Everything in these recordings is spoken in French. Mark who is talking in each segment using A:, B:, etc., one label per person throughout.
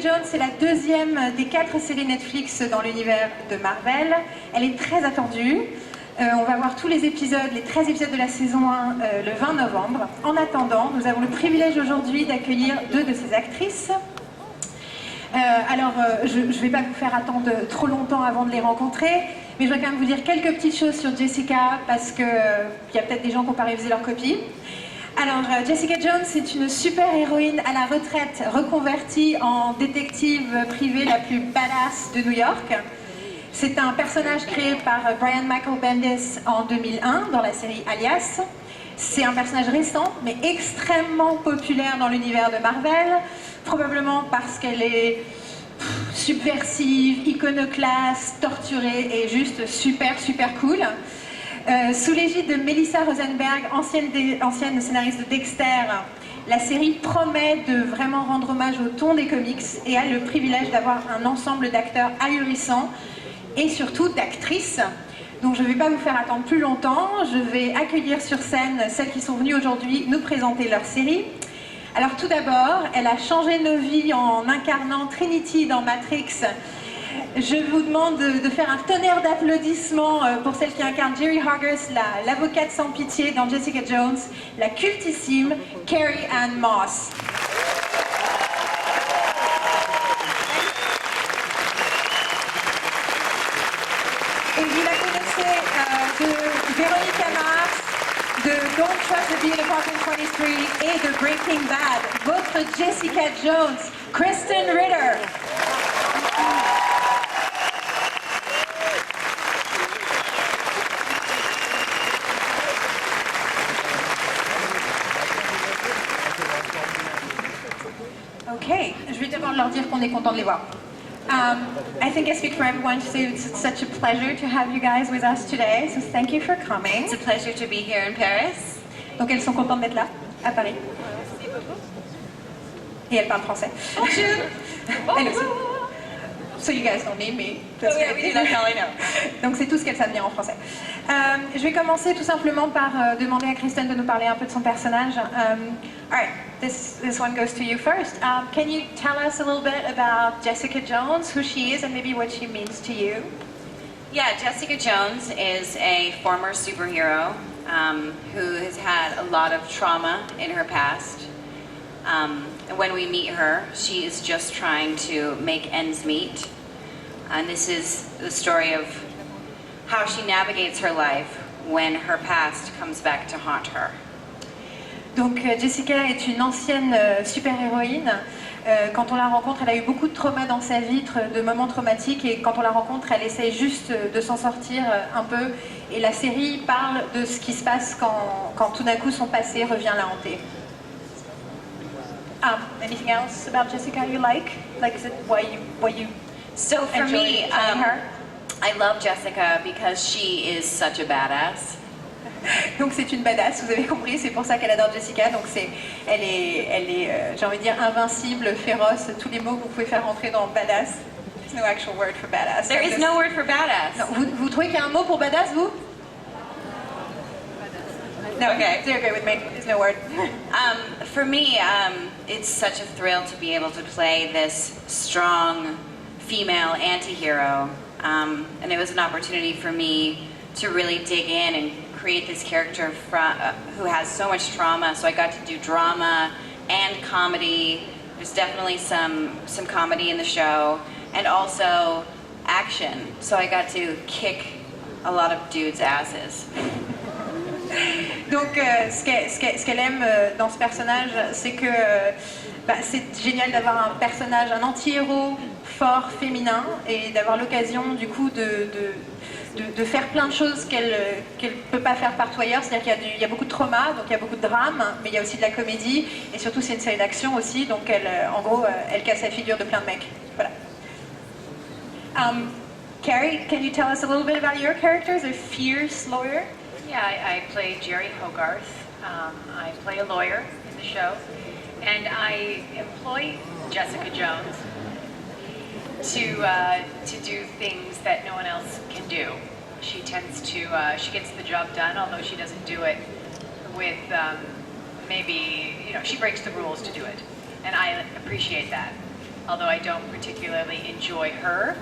A: Jones, c'est la deuxième des 4 séries Netflix dans l'univers de Marvel. Elle est très attendue. On va voir tous les épisodes, les 13 épisodes de la saison 1 le 20 novembre. En attendant, nous avons le privilège aujourd'hui d'accueillir 2 de ces actrices. Je ne vais pas vous faire attendre trop longtemps avant de les rencontrer, mais je vais quand même vous dire quelques petites choses sur Jessica, parce qu'il y a peut-être des gens qui n'ont pas révisé leur copie. Alors, Jessica Jones, c'est une super-héroïne à la retraite, reconvertie en détective privée la plus badass de New York. C'est un personnage créé par Brian Michael Bendis en 2001 dans la série Alias. C'est un personnage récent, mais extrêmement populaire dans l'univers de Marvel, probablement parce qu'elle est subversive, iconoclaste, torturée et juste super cool. Sous l'égide de Melissa Rosenberg, ancienne scénariste de Dexter, la série promet de vraiment rendre hommage au ton des comics et a le privilège d'avoir un ensemble d'acteurs ahurissants et surtout d'actrices. Donc je ne vais pas vous faire attendre plus longtemps, je vais accueillir sur scène celles qui sont venues aujourd'hui nous présenter leur série. Alors tout d'abord, elle a changé nos vies en incarnant Trinity dans Matrix. Je vous demande de faire un tonnerre d'applaudissements pour celle qui incarne Jerry Hargis, l'avocate sans pitié dans Jessica Jones, la cultissime Carrie Ann Moss. Et vous la connaissez de Véronica Mars, de Don't Trust the Beat Apartment 23 et de Breaking Bad, votre Jessica Jones, Kristen Ritter. Ok, je vais d'abord leur dire qu'on est content de les voir. I think I speak for everyone to say it's such a pleasure to have you guys with us today, so thank you for coming.
B: It's a pleasure to be here in Paris.
A: Donc elles sont contentes d'être là, à Paris. Et elles parlent français. Elles aussi. So you guys don't need me.
B: That's all I know.
A: Donc c'est tout ce qu'elles savent dire en français. Je vais commencer tout simplement par demander à Kristen de nous parler un peu de son personnage. Alright, this one goes to you first. Can you tell us a little bit about Jessica Jones, who she is, and maybe what she means to you?
B: Yeah, Jessica Jones is a former superhero who has had a lot of trauma in her past. When we meet her, she is just trying to make ends meet. And this is the story of how she navigates her life when her past comes back to haunt her.
A: Donc Jessica est une ancienne super-héroïne. Quand on la rencontre, elle a eu beaucoup de traumas dans sa vie, de moments traumatiques, et quand on la rencontre, elle essaie juste de s'en sortir un peu. Et la série parle de ce qui se passe quand tout d'un coup son passé revient la hanter. Anything else about Jessica you like? Like, is it why you
B: So for me,
A: her?
B: I love Jessica because she is such a badass.
A: Donc c'est une badass, vous avez compris, c'est pour ça qu'elle adore Jessica. Donc elle est j'ai envie de dire invincible, féroce, tous les mots que vous pouvez faire rentrer dans badass. There's no actual word for badass.
B: There is no word for badass.
A: Non, vous trouvez qu'il y a un mot pour badass, vous? No,
B: Okay.
A: You're okay with me. There's no word.
B: For me, it's such a thrill to be able to play this strong female anti-hero. And it was an opportunity for me to really dig in and create this character who has so much trauma. So I got to do drama and comedy. There's definitely some comedy in the show, and also action. So I got to kick a lot of dudes' asses.
A: Donc ce qu'elle aime dans ce personnage, c'est que c'est génial d'avoir un personnage, un anti-héros fort, féminin, et d'avoir l'occasion du coup de faire plein de choses qu'elle ne peut pas faire partout ailleurs. C'est-à-dire qu'il y a beaucoup de trauma, donc il y a beaucoup de drame, mais il y a aussi de la comédie, et surtout c'est une série d'action aussi, donc en gros elle casse la figure de plein de mecs. Voilà. Carrie, can you tell us a little bit about your character as a fierce lawyer?
C: Yeah, I play Jerry Hogarth. I play a lawyer in the show, and I employ Jessica Jones to do things that no one else can do. She tends to she gets the job done, although she doesn't do it with maybe she breaks the rules to do it, and I appreciate that. although I don't particularly enjoy her.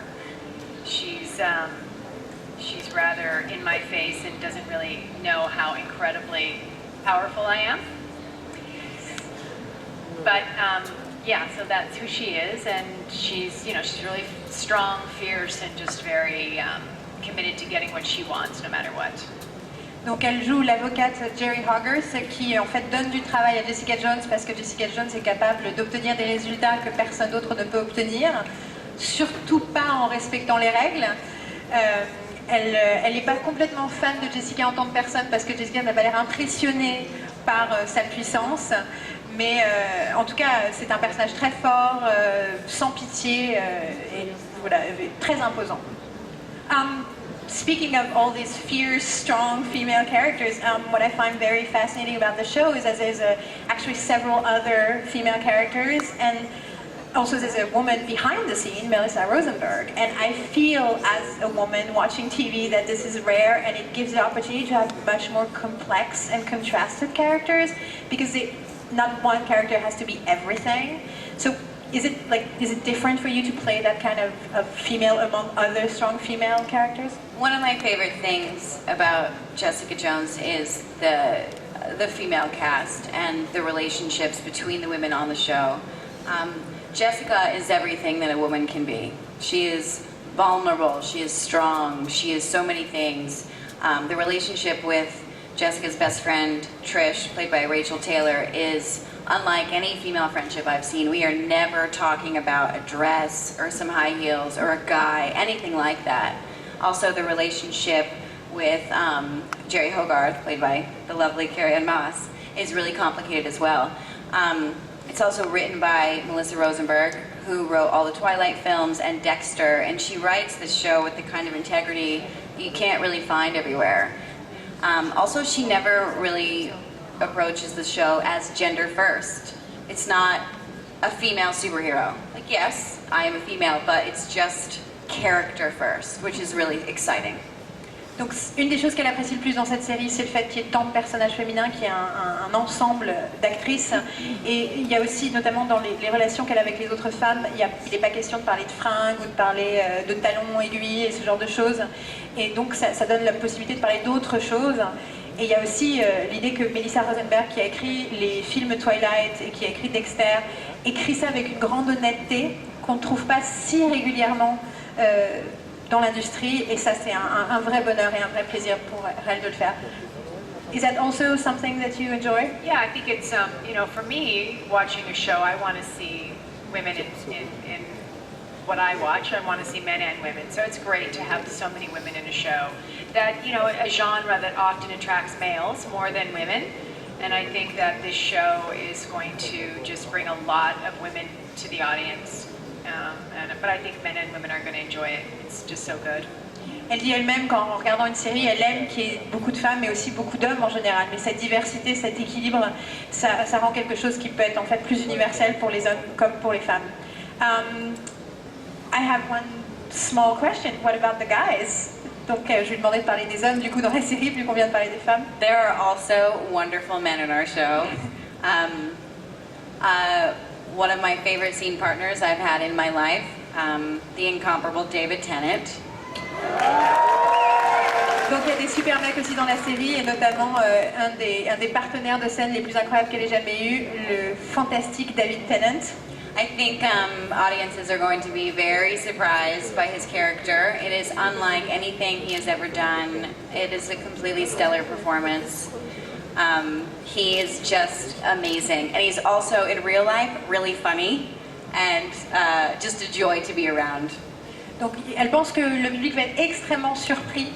C: She's rather in my face and doesn't really know how incredibly powerful I am. But yeah, so that's who she is, and she's really strong, fierce, and just very committed to getting what she wants, no matter what.
A: Donc elle joue l'avocate Jerry Hogarth qui en fait donne du travail à Jessica Jones parce que Jessica Jones est capable d'obtenir des résultats que personne d'autre ne peut obtenir, surtout pas en respectant les règles. Elle n'est pas complètement fan de Jessica en tant que personne parce que Jessica n'a pas l'air impressionnée par sa puissance, mais en tout cas c'est un personnage très fort, sans pitié et voilà, très imposant. Speaking of all these fierce, strong female characters, what I find very fascinating about the show is that there's actually several other female characters, and also there's a woman behind the scene, Melissa Rosenberg, and I feel as a woman watching TV that this is rare, and it gives the opportunity to have much more complex and contrasted characters, because not one character has to be everything. So is it different for you to play that kind of female among other strong female characters?
B: One of my favorite things about Jessica Jones is the female cast and the relationships between the women on the show. Jessica is everything that a woman can be. She is vulnerable, she is strong, she is so many things. The relationship with Jessica's best friend, Trish, played by Rachel Taylor, is unlike any female friendship I've seen. We are never talking about a dress or some high heels or a guy, anything like that. Also, the relationship with Jerry Hogarth, played by the lovely Carrie-Anne Moss, is really complicated as well. It's also written by Melissa Rosenberg, who wrote all the Twilight films and Dexter, and she writes this show with the kind of integrity you can't really find everywhere. Also, she never really approaches the show as gender first. It's not a female superhero. Like, yes, I am a female, but it's just character first, which is really exciting.
A: Donc une des choses qu'elle apprécie le plus dans cette série, c'est le fait qu'il y ait tant de personnages féminins, qu'il y ait un ensemble d'actrices. Et il y a aussi, notamment dans les relations qu'elle a avec les autres femmes, il n'est pas question de parler de fringues ou de parler de talons aiguilles et ce genre de choses. Et donc ça donne la possibilité de parler d'autres choses. Et il y a aussi l'idée que Melissa Rosenberg, qui a écrit les films Twilight et qui a écrit Dexter, écrit ça avec une grande honnêteté qu'on ne trouve pas si régulièrement dans l'industrie, et ça c'est un vrai bonheur et un vrai plaisir pour elle de le faire. Is that also something that you enjoy?
C: Yeah, I think it's, for me, watching a show, I want to see women in what I watch. I want to see men and women. So it's great to have so many women in a show. That, a genre that often attracts males more than women. And I think that this show is going to just bring a lot of women to the audience. But I think men and women are going to enjoy it. It's just so good.
A: Elle dit elle-même qu'en regardant une série, elle aime qu'il y ait beaucoup de femmes, mais aussi beaucoup d'hommes en général. Mais cette diversité, cet équilibre, ça rend quelque chose qui peut être en fait plus universel pour les hommes comme pour les femmes. I have one small question. What about the guys? Donc je lui demandais de parler des hommes du coup dans la série, vu qu'on vient de parler des femmes.
B: There are also wonderful men in our show. One of my favorite scene partners I've had in my life, the incomparable David Tennant.
A: Donc il y a des super mecs aussi dans la série, et notamment un des partenaires de scène les plus incroyables qu'elle ait jamais eu, le fantastique David Tennant.
B: I think audiences are going to be very surprised by his character. It is unlike anything he has ever done. It is a completely stellar performance. He is just amazing. And he's also, in real life, really funny and just a joy to be around.
A: Donc elle pense que le public va être extrêmement surpris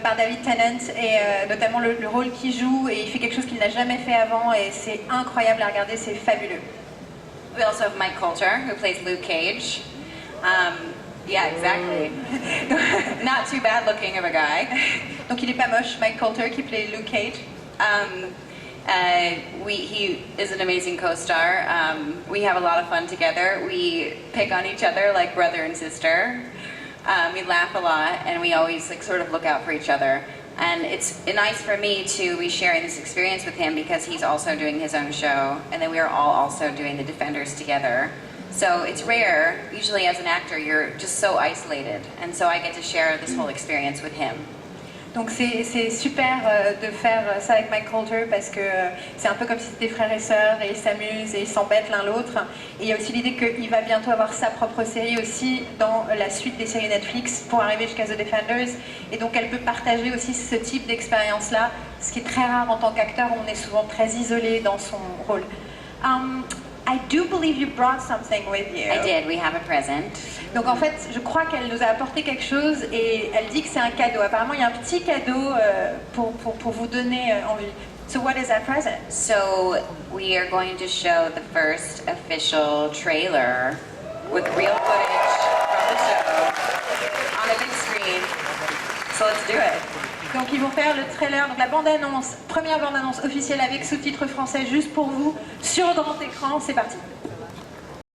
A: par David Tennant, et notamment le rôle qu'il joue, et il fait quelque chose qu'il n'a jamais fait avant, et c'est incroyable à regarder, c'est fabuleux.
B: We also have Mike Coulter, who plays Luke Cage. Yeah, exactly. Not too bad looking of a guy.
A: Donc il est pas moche, Mike Coulter qui plaît Luke Cage.
B: He is an amazing co-star. We have a lot of fun together. We pick on each other like brother and sister. We laugh a lot, and we always sort of look out for each other. And it's nice for me to be sharing this experience with him because he's also doing his own show, and then we are all also doing The Defenders together. So it's rare. Usually, as an actor, you're just so isolated, and so I get to share this whole experience with him.
A: Donc c'est super de faire ça avec Mike Colter parce que c'est un peu comme si c'était frères et sœurs et ils s'amusent et ils s'embêtent l'un l'autre. Et il y a aussi l'idée qu'il va bientôt avoir sa propre série aussi dans la suite des séries Netflix pour arriver jusqu'à The Defenders. Et donc elle peut partager aussi ce type d'expérience-là, ce qui est très rare en tant qu'acteur, on est souvent très isolé dans son rôle. I do believe you brought something with you.
B: I did. We have a present.
A: Donc en fait, je crois qu'elle nous a apporté quelque chose et elle dit que c'est un cadeau. Apparemment, il y a un petit cadeau pour vous donner envie. So what is that present?
B: So we are going to show the first official trailer with real footage from the show on a big screen. So let's do it.
A: Donc ils vont faire le trailer, donc la bande-annonce, première bande-annonce officielle avec sous-titres français juste pour vous, sur grand écran, c'est parti.